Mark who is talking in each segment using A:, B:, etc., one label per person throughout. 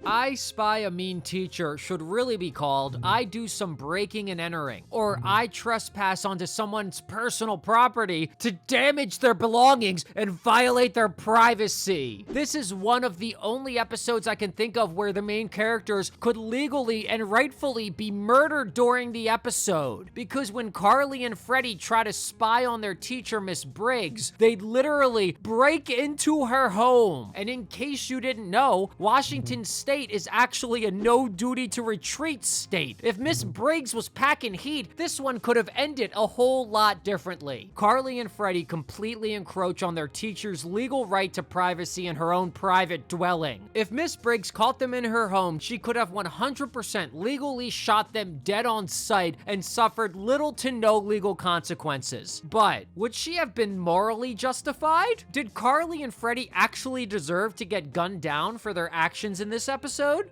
A: I Spy a Mean Teacher should really be called I Do Some Breaking and Entering, or I Trespass onto someone's personal property to damage their belongings and violate their privacy. This is one of the only episodes I can think of where the main characters could legally and rightfully be murdered during the episode. Because when Carly and Freddie try to spy on their teacher, Miss Briggs, they'd literally break into her home. And in case you didn't know, Washington State is actually a no duty to retreat state. If Miss Briggs was packing heat, this one could have ended a whole lot differently. Carly and Freddie completely encroach on their teacher's legal right to privacy in her own private dwelling. If Miss Briggs caught them in her home, she could have 100% legally shot them dead on sight and suffered little to no legal consequences. But would she have been morally justified? Did Carly and Freddie actually deserve to get gunned down for their actions in this episode?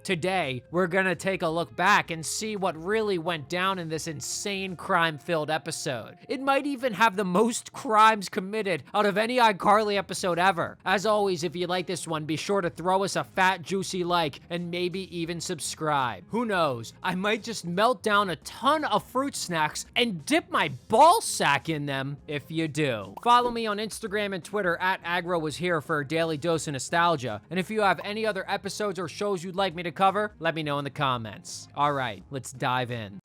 A: Today, we're gonna take a look back and see what really went down in this insane crime-filled episode. It might even have the most crimes committed out of any iCarly episode ever. As always, if you like this one, be sure to throw us a fat, juicy like and maybe even subscribe. Who knows? I might just melt down a ton of fruit snacks and dip my ball sack in them if you do. Follow me on Instagram and Twitter at AgroWasHere for a daily dose of nostalgia. And if you have any other episodes or shows you'd like me to cover, let me know in the comments. All right, let's dive in.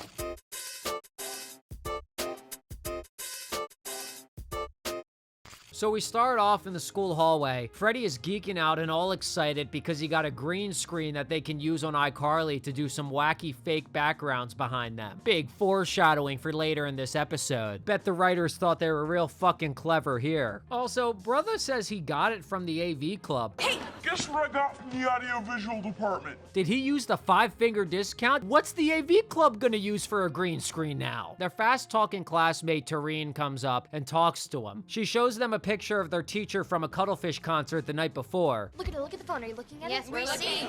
A: So we start off in the school hallway. Freddie is geeking out and all excited because he got a green screen that they can use on iCarly to do some wacky fake backgrounds behind them. Big foreshadowing for later in this episode. Bet the writers thought they were real fucking clever here. Also, brother says he got it from the AV club.
B: Hey! Guess what I got from the audiovisual department?
A: Did he use the 5-finger discount? What's the AV club gonna use for a green screen now? Their fast-talking classmate Tareen comes up and talks to him. She shows them a picture of their teacher from a Cuttlefish concert the night before.
C: Look at the phone. Are you looking at it?
D: Yes, we're looking.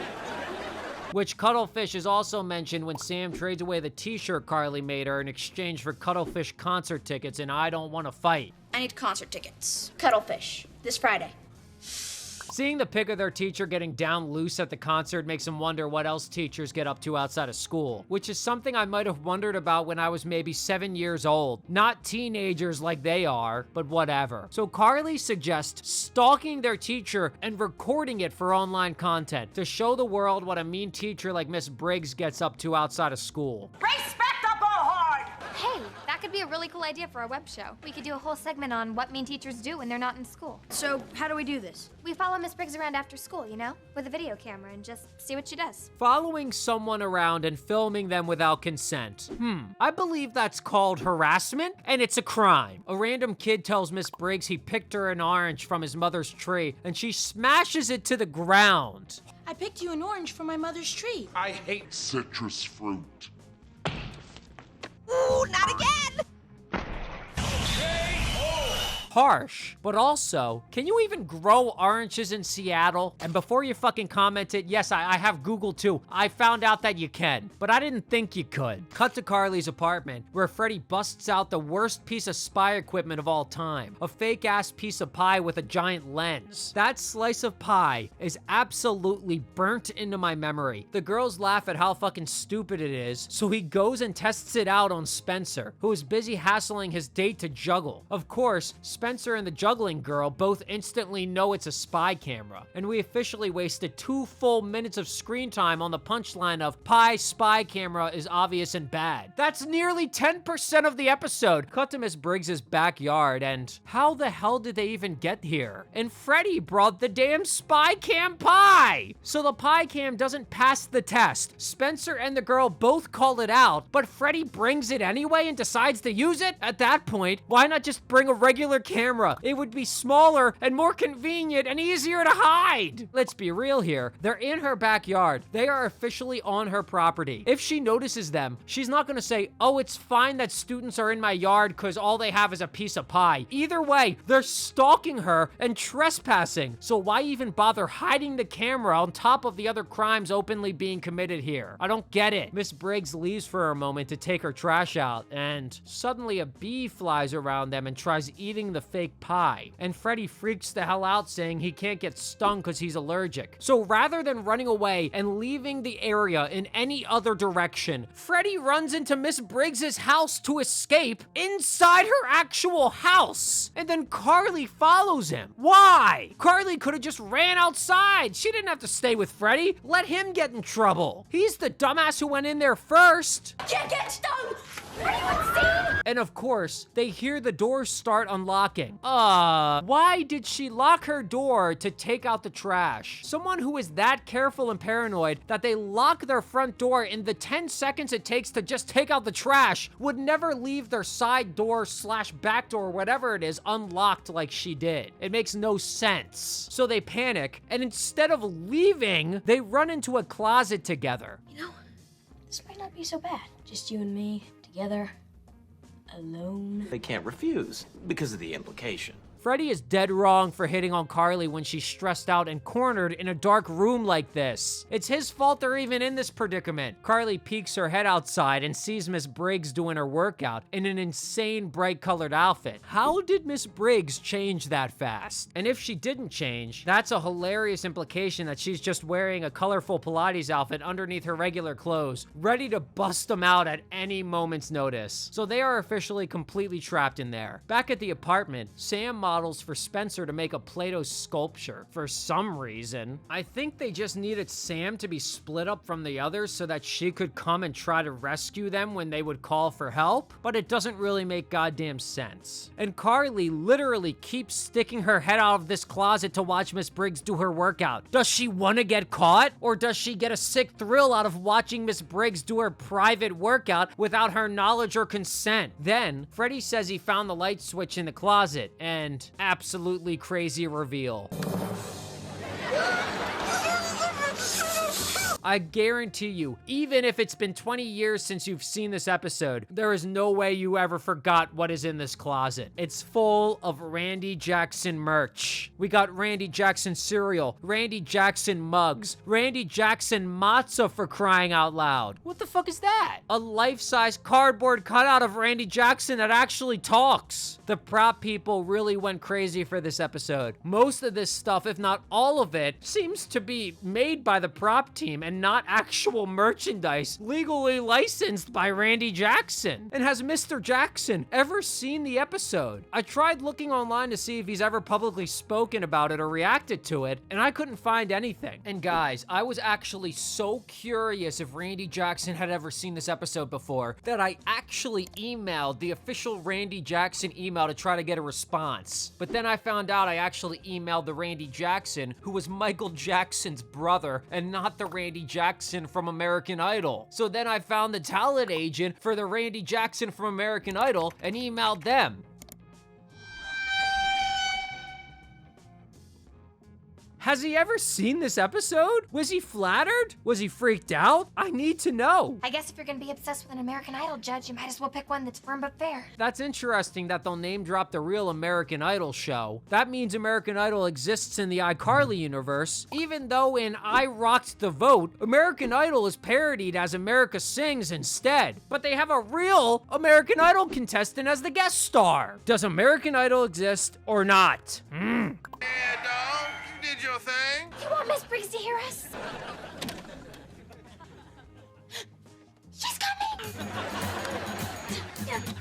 A: Which Cuttlefish is also mentioned when Sam trades away the t-shirt Carly made her in exchange for Cuttlefish concert tickets and I Don't Want to Fight.
D: I need concert tickets.
C: Cuttlefish. This Friday.
A: Seeing the pic of their teacher getting down loose at the concert makes them wonder what else teachers get up to outside of school, which is something I might have wondered about when I was maybe 7 years old. Not teenagers like they are, but whatever. So Carly suggests stalking their teacher and recording it for online content to show the world what a mean teacher like Miss Briggs gets up to outside of school.
B: Respectable hard!
C: Hey, that could be a really cool idea for a web show. We could do a whole segment on what mean teachers do when they're not in school.
D: So, how do we do this?
C: We follow Miss Briggs around after school, you know? With a video camera and just see what she does.
A: Following someone around and filming them without consent. I believe that's called harassment, and it's a crime. A random kid tells Miss Briggs he picked her an orange from his mother's tree, and she smashes it to the ground.
D: I picked you an orange from my mother's tree.
B: I hate citrus fruit.
D: Ooh, not again!
A: Harsh, but also, can you even grow oranges in Seattle? And before you fucking comment it, yes, I have Google too. I found out that you can, but I didn't think you could. Cut to Carly's apartment, where Freddie busts out the worst piece of spy equipment of all time. A fake-ass piece of pie with a giant lens. That slice of pie is absolutely burnt into my memory. The girls laugh at how fucking stupid it is, so he goes and tests it out on Spencer, who is busy hassling his date to juggle. Of course, Spencer and the juggling girl both instantly know it's a spy camera, and we officially wasted 2 full minutes of screen time on the punchline of pie spy camera is obvious and bad. That's nearly 10% of the episode. Cut to Miss Briggs's backyard, and how the hell did they even get here? And Freddie brought the damn spy cam pie! So the pie cam doesn't pass the test. Spencer and the girl both call it out, but Freddie brings it anyway and decides to use it? At that point, why not just bring a regular camera? It would be smaller and more convenient and easier to hide. Let's be real here. They're in her backyard. They are officially on her property. If she notices them, she's not gonna say, oh, it's fine that students are in my yard because all they have is a piece of pie. Either way, they're stalking her and trespassing. So why even bother hiding the camera on top of the other crimes openly being committed here? I don't get it. Miss Briggs leaves for a moment to take her trash out, and suddenly a bee flies around them and tries eating the fake pie. And Freddie freaks the hell out saying he can't get stung because he's allergic. So rather than running away and leaving the area in any other direction, Freddie runs into Miss Briggs's house to escape inside her actual house. And then Carly follows him. Why? Carly could have just ran outside. She didn't have to stay with Freddie. Let him get in trouble. He's the dumbass who went in there first.
D: Can't get stung!
A: And of course, they hear the doors start unlocking. Why did she lock her door to take out the trash? Someone who is that careful and paranoid that they lock their front door in the 10 seconds it takes to just take out the trash would never leave their side door / back door, whatever it is, unlocked like she did. It makes no sense. So they panic, and instead of leaving, they run into a closet together.
D: You know, this might not be so bad. Just you and me, together, alone.
E: They can't refuse because of the implication.
A: Freddie is dead wrong for hitting on Carly when she's stressed out and cornered in a dark room like this. It's his fault they're even in this predicament. Carly peeks her head outside and sees Miss Briggs doing her workout in an insane bright colored outfit. How did Miss Briggs change that fast? And if she didn't change, that's a hilarious implication that she's just wearing a colorful Pilates outfit underneath her regular clothes, ready to bust them out at any moment's notice. So they are officially completely trapped in there. Back at the apartment, Sam models for Spencer to make a Play-Doh sculpture for some reason. I think they just needed Sam to be split up from the others so that she could come and try to rescue them when they would call for help, but it doesn't really make goddamn sense. And Carly literally keeps sticking her head out of this closet to watch Miss Briggs do her workout. Does she want to get caught, or does she get a sick thrill out of watching Miss Briggs do her private workout without her knowledge or consent? Then Freddie says he found the light switch in the closet, and absolutely crazy reveal. I guarantee you, even if it's been 20 years since you've seen this episode, there is no way you ever forgot what is in this closet. It's full of Randy Jackson merch. We got Randy Jackson cereal, Randy Jackson mugs, Randy Jackson matzah, for crying out loud. What the fuck is that? A life-size cardboard cutout of Randy Jackson that actually talks. The prop people really went crazy for this episode. Most of this stuff, if not all of it, seems to be made by the prop team and not actual merchandise legally licensed by Randy Jackson. And has Mr. Jackson ever seen the episode? I tried looking online to see if he's ever publicly spoken about it or reacted to it, and I couldn't find anything. And guys, I was actually so curious if Randy Jackson had ever seen this episode before that I actually emailed the official Randy Jackson email to try to get a response. But then I found out I actually emailed the Randy Jackson who was Michael Jackson's brother and not the Randy Jackson from American Idol. So then I found the talent agent for the Randy Jackson from American Idol and emailed them. Has he ever seen this episode? Was he flattered? Was he freaked out? I need to know.
C: I guess if you're gonna be obsessed with an American Idol judge, you might as well pick one that's firm but fair.
A: That's interesting that they'll name drop the real American Idol show. That means American Idol exists in the iCarly universe, even though in I Rocked the Vote, American Idol is parodied as America Sings instead. But they have a real American Idol contestant as the guest star. Does American Idol exist or not?
F: Yeah, dog, you did your thing.
C: You want Miss Briggs to hear us? She's coming!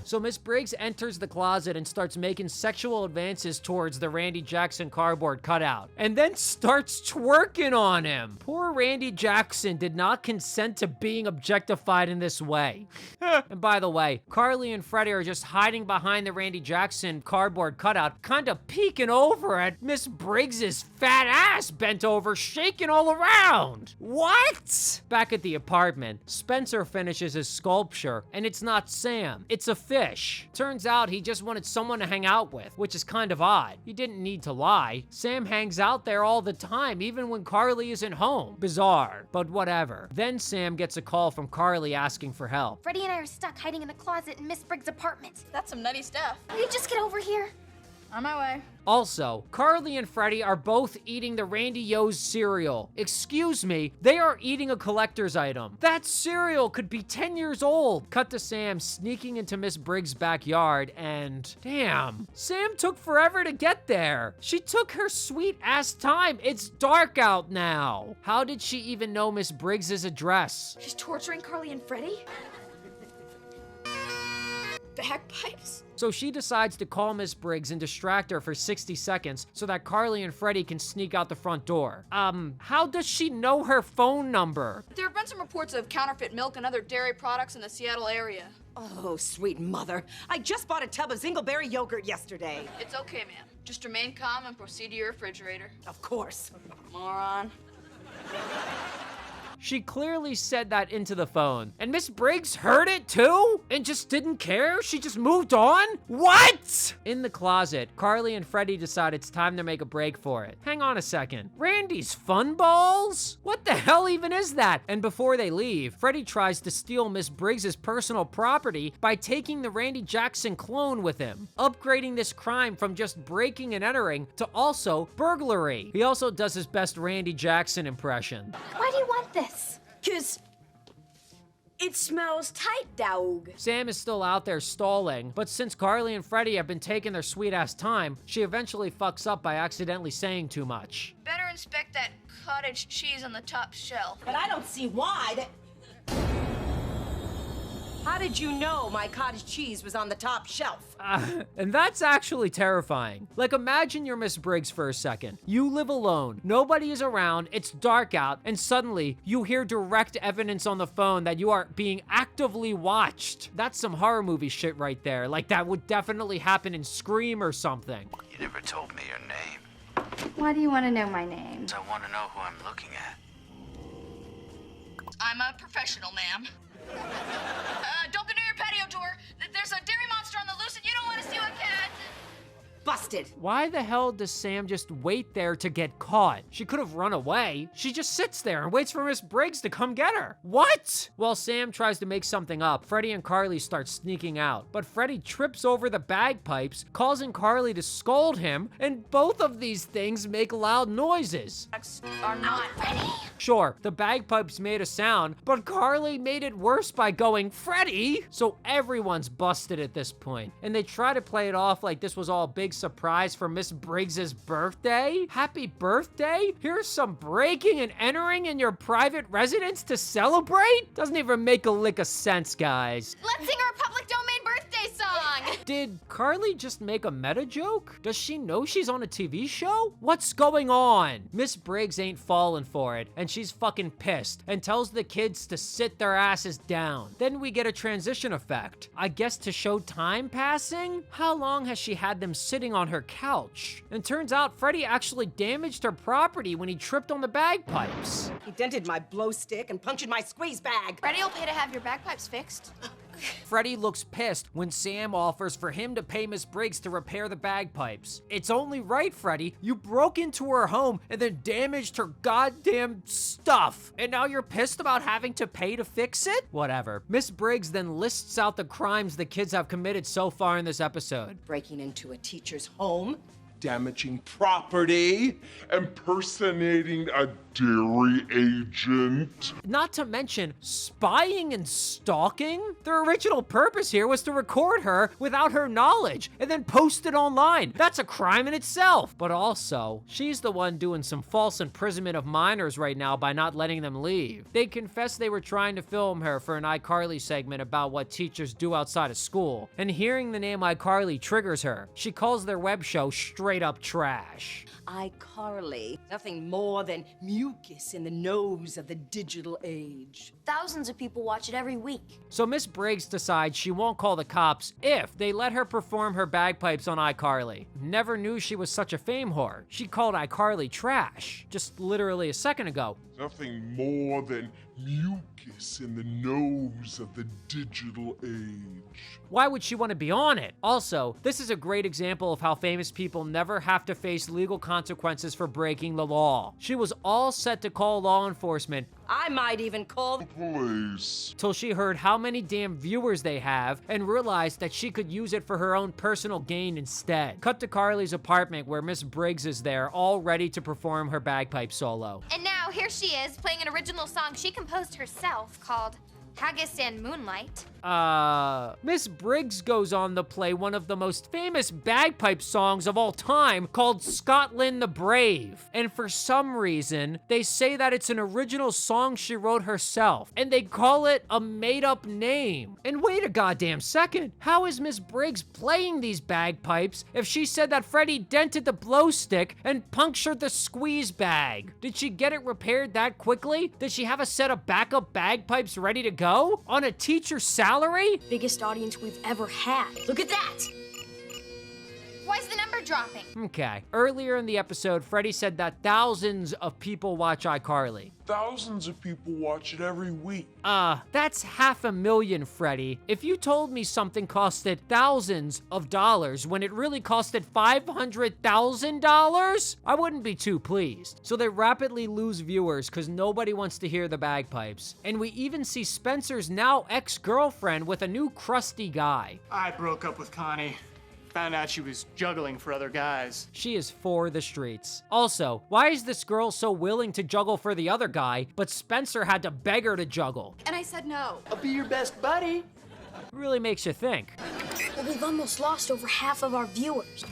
A: So Miss Briggs enters the closet and starts making sexual advances towards the Randy Jackson cardboard cutout, and then starts twerking on him. Poor Randy Jackson did not consent to being objectified in this way. And by the way, Carly and Freddie are just hiding behind the Randy Jackson cardboard cutout, kind of peeking over at Miss Briggs's fat ass bent over, shaking all around. What? Back at the apartment, Spencer finishes his sculpture, and it's not Sam, it's a fish. Turns out he just wanted someone to hang out with, which is kind of odd. He didn't need to lie. Sam hangs out there all the time, even when Carly isn't home. Bizarre, but whatever. Then Sam gets a call from Carly asking for help.
C: Freddie and I are stuck hiding in the closet in Miss Briggs' apartment.
D: That's some nutty stuff.
C: Will you just get over here?
G: On my way.
A: Also, Carly and Freddie are both eating the Randy Yo's cereal. Excuse me, they are eating a collector's item. That cereal could be 10 years old. Cut to Sam sneaking into Miss Briggs' backyard and damn, Sam took forever to get there. She took her sweet ass time. It's dark out now. How did she even know Miss Briggs' address?
G: She's torturing Carly and Freddie? Bagpipes?
A: So she decides to call Miss Briggs and distract her for 60 seconds so that Carly and Freddie can sneak out the front door. How does she know her phone number?
G: There have been some reports of counterfeit milk and other dairy products in the Seattle area.
H: Oh, sweet mother. I just bought a tub of Zingleberry yogurt yesterday.
G: It's okay, ma'am. Just remain calm and proceed to your refrigerator.
H: Of course.
G: Moron.
A: She clearly said that into the phone. And Miss Briggs heard it too? And just didn't care? She just moved on? What? In the closet, Carly and Freddie decide it's time to make a break for it. Hang on a second. Randy's Fun Balls? What the hell even is that? And before they leave, Freddie tries to steal Miss Briggs' personal property by taking the Randy Jackson clone with him, upgrading this crime from just breaking and entering to also burglary. He also does his best Randy Jackson impression.
C: Why do you want this?
D: 'Cause it smells tight, dog.
A: Sam is still out there stalling, but since Carly and Freddie have been taking their sweet ass time, she eventually fucks up by accidentally saying too much.
G: Better inspect that cottage cheese on the top shelf.
H: But I don't see why that... How did you know my cottage cheese was on the top shelf?
A: And that's actually terrifying. Like, imagine you're Miss Briggs for a second. You live alone, nobody is around, it's dark out, and suddenly you hear direct evidence on the phone that you are being actively watched. That's some horror movie shit right there. Like, that would definitely happen in Scream or something.
F: You never told me your name.
C: Why do you want to know my name?
F: I want to know who I'm looking at.
G: I'm a professional, ma'am. Don't go near your patio door. There's a dairy monster on the loose and you don't want to see what can.
H: Busted.
A: Why the hell does Sam just wait there to get caught? She could have run away. She just sits there and waits for Miss Briggs to come get her. What? While Sam tries to make something up, Freddie and Carly start sneaking out. But Freddie trips over the bagpipes, causing Carly to scold him, and both of these things make loud noises.
G: Are not ready.
A: Sure, the bagpipes made a sound, but Carly made it worse by going, Freddie! So everyone's busted at this point, and they try to play it off like this was all a big surprise for Miss Briggs' birthday. Happy birthday? Here's some breaking and entering in your private residence to celebrate? Doesn't even make a lick of sense, guys.
C: Let's sing our public domain birthday song!
A: Did Carly just make a meta joke? Does she know she's on a TV show? What's going on? Miss Briggs ain't falling for it, and she's fucking pissed and tells the kids to sit their asses down. Then we get a transition effect. I guess to show time passing? How long has she had them sitting on her couch? And turns out Freddie actually damaged her property when he tripped on the bagpipes.
H: He dented my blow stick and punctured my squeeze bag.
G: Freddie will pay to have your bagpipes fixed.
A: Freddie looks pissed when Sam offers for him to pay Miss Briggs to repair the bagpipes. It's only right, Freddie. You broke into her home and then damaged her goddamn stuff. And now you're pissed about having to pay to fix it? Whatever. Miss Briggs then lists out the crimes the kids have committed so far in this episode.
H: Breaking into a teacher's home.
B: Damaging property. Impersonating a dairy agent.
A: Not to mention spying and stalking. Their original purpose here was to record her without her knowledge and then post it online. That's a crime in itself. But also, she's the one doing some false imprisonment of minors right now by not letting them leave. They confessed they were trying to film her for an iCarly segment about what teachers do outside of school. And hearing the name iCarly triggers her. She calls their web show straight up trash.
H: iCarly. Nothing more than mucus in the nose of the digital age.
D: Thousands of people watch it every week.
A: So Miss Briggs decides she won't call the cops if they let her perform her bagpipes on iCarly. Never knew she was such a fame whore. She called iCarly trash just literally a second ago.
B: Nothing more than mucus in the nose of the digital age.
A: Why would she want to be on it? Also, this is a great example of how famous people never have to face legal consequences for breaking the law. She was all set to call law enforcement,
H: I might even call
B: Police.
A: till she heard how many damn viewers they have and realized that she could use it for her own personal gain instead. Cut to Carly's apartment where Miss Briggs is there, all ready to perform her bagpipe solo.
C: And now here she is playing an original song she composed herself called Haggis and Moonlight.
A: Miss Briggs goes on to play one of the most famous bagpipe songs of all time called Scotland the Brave. And for some reason, they say that it's an original song she wrote herself, and they call it a made-up name. And wait a goddamn second, how is Miss Briggs playing these bagpipes if she said that Freddie dented the blow stick and punctured the squeeze bag? Did she get it repaired that quickly? Did she have a set of backup bagpipes ready to go? On a teacher's salary?
D: Biggest audience we've ever had. Look at that!
C: Why's the number dropping?
A: Okay. Earlier in the episode, Freddie said that thousands of people watch iCarly.
B: Thousands of people watch it every week.
A: That's 500,000, Freddie. If you told me something costed thousands of dollars when it really costed $500,000, I wouldn't be too pleased. So they rapidly lose viewers because nobody wants to hear the bagpipes. And we even see Spencer's now ex-girlfriend with a new crusty guy.
I: I broke up with Connie. Found out she was juggling for other guys.
A: She is for the streets. Also, why is this girl so willing to juggle for the other guy, but Spencer had to beg her to juggle?
G: And I said no.
I: I'll be your best buddy.
A: Really makes you think.
D: Well, we've almost lost over half of our viewers.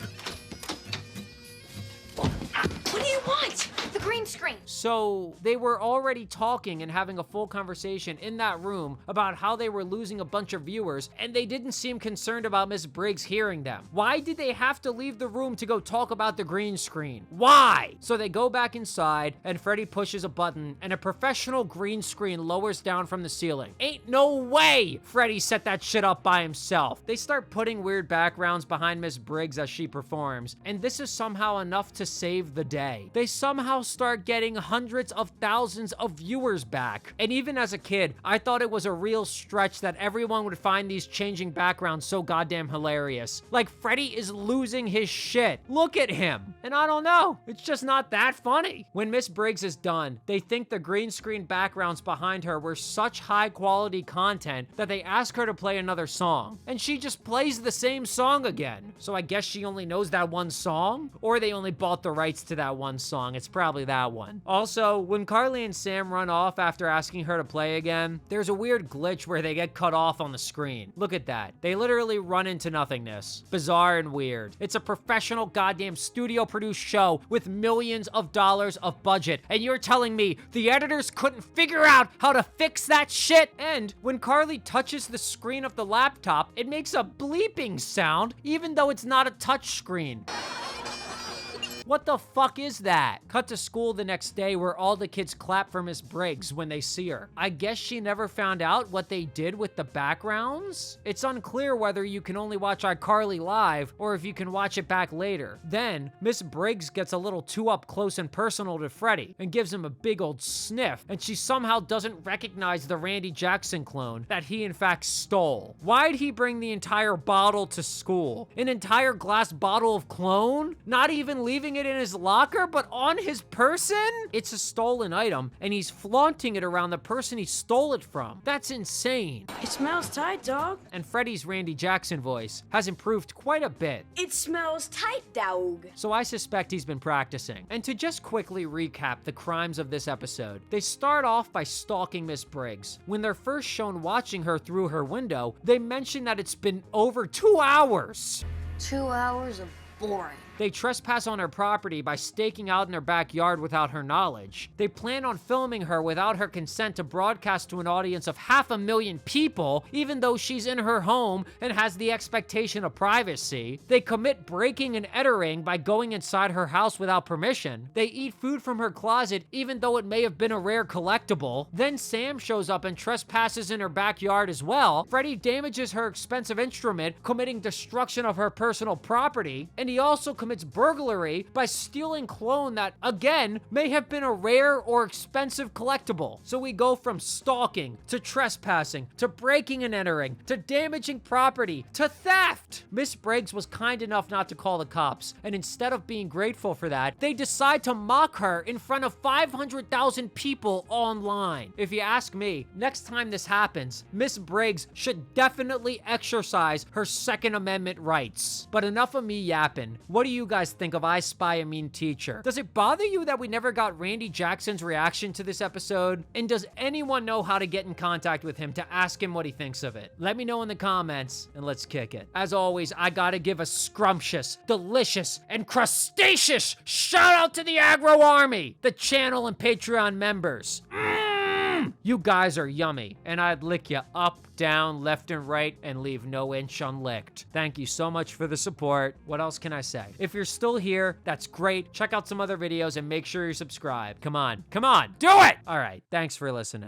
D: What do you want?
C: The green screen.
A: So they were already talking and having a full conversation in that room about how they were losing a bunch of viewers, and they didn't seem concerned about Miss Briggs hearing them. Why did they have to leave the room to go talk about the green screen? Why? So they go back inside, and Freddie pushes a button, and a professional green screen lowers down from the ceiling. Ain't no way Freddie set that shit up by himself. They start putting weird backgrounds behind Miss Briggs as she performs, and this is somehow enough to save the day. They somehow start getting hundreds of thousands of viewers back. And even as a kid, I thought it was a real stretch that everyone would find these changing backgrounds so goddamn hilarious. Like, Freddie is losing his shit. Look at him. And I don't know, it's just not that funny. When Miss Briggs is done, they think the green screen backgrounds behind her were such high quality content that they ask her to play another song. And she just plays the same song again. So I guess she only knows that one song? Or they only bought the rights to that one song. It's probably that one. Also, when Carly and Sam run off after asking her to play again, there's a weird glitch where they get cut off on the screen. Look at that. They literally run into nothingness. Bizarre and weird. It's a professional goddamn studio produced show with millions of dollars of budget, and you're telling me the editors couldn't figure out how to fix that shit? And when Carly touches the screen of the laptop, it makes a bleeping sound even though it's not a touch screen. What the fuck is that? Cut to school the next day where all the kids clap for Miss Briggs when they see her. I guess she never found out what they did with the backgrounds? It's unclear whether you can only watch iCarly live or if you can watch it back later. Then, Miss Briggs gets a little too up close and personal to Freddie and gives him a big old sniff, and she somehow doesn't recognize the Randy Jackson clone that he in fact stole. Why'd he bring the entire bottle to school? An entire glass bottle of clone? Not even leaving it in his locker, but on his person? It's a stolen item, and he's flaunting it around the person he stole it from. That's insane.
D: It smells tight, dog.
A: And Freddie's Randy Jackson voice has improved quite a bit.
D: It smells tight, dog.
A: So I suspect he's been practicing. And to just quickly recap the crimes of this episode, they start off by stalking Miss Briggs. When they're first shown watching her through her window, they mention that it's been over 2 hours.
D: 2 hours of boring.
A: They trespass on her property by staking out in her backyard without her knowledge. They plan on filming her without her consent to broadcast to an audience of 500,000 people, even though she's in her home and has the expectation of privacy. They commit breaking and entering by going inside her house without permission. They eat food from her closet, even though it may have been a rare collectible. Then Sam shows up and trespasses in her backyard as well. Freddie damages her expensive instrument, committing destruction of her personal property, and he also commits commits burglary by stealing clone that, again, may have been a rare or expensive collectible. So we go from stalking, to trespassing, to breaking and entering, to damaging property, to theft! Miss Briggs was kind enough not to call the cops, and instead of being grateful for that, they decide to mock her in front of 500,000 people online. If you ask me, next time this happens, Miss Briggs should definitely exercise her Second Amendment rights. But enough of me yapping. What do you guys think of I Spy a Mean Teacher? Does it bother you that we never got Randy Jackson's reaction to this episode? And does anyone know how to get in contact with him to ask him what he thinks of it? Let me know in the comments, and let's kick it. As always, I gotta give a scrumptious, delicious, and crustaceous shout out to the Agro Army, the channel and Patreon members. You guys are yummy, and I'd lick you up, down, left, and right, and leave no inch unlicked. Thank you so much for the support. What else can I say? If you're still here, that's great. Check out some other videos and make sure you subscribe. Come on, do it! All right, thanks for listening.